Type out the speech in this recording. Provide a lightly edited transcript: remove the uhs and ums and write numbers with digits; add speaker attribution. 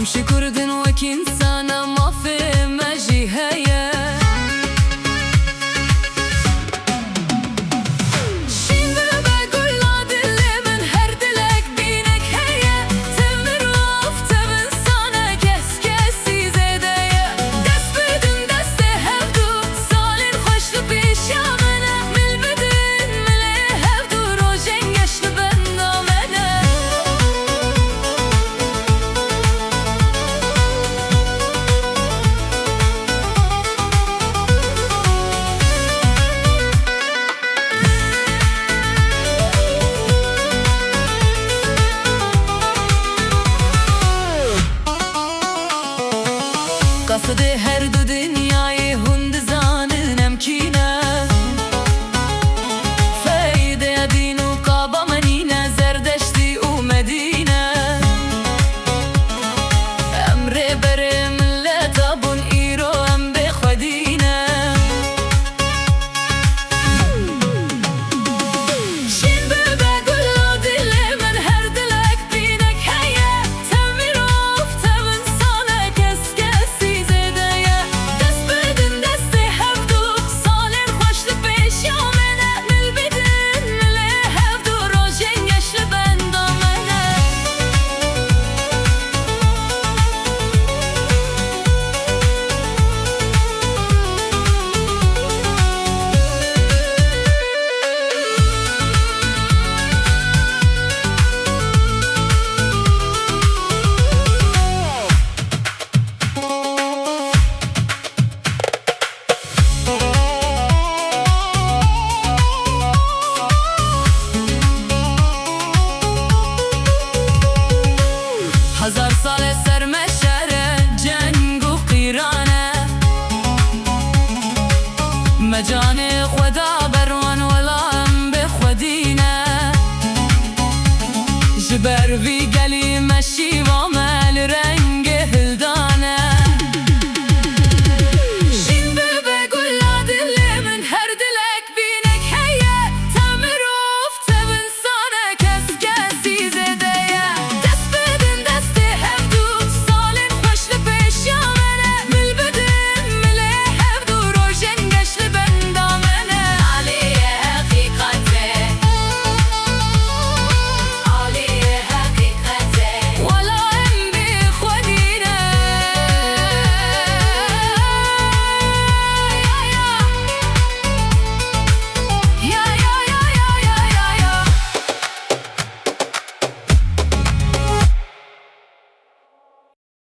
Speaker 1: همشي كردن وك إنسانة ما في مجي هيا قصد هر دو دنیای هند زانن امکینه فایده دین و قابا منینه زردشتی و مدینه امر بر ملت بون ایرو ام بخودینه شین ببه گلا دل من هر دلک بینک هیه تمیر افته انسانک اسکسی هزار سال سر مشره جنگ و قیرانه مجان خدا بروان ولام بخودینه جبر وی گلی مشی و مل رنگ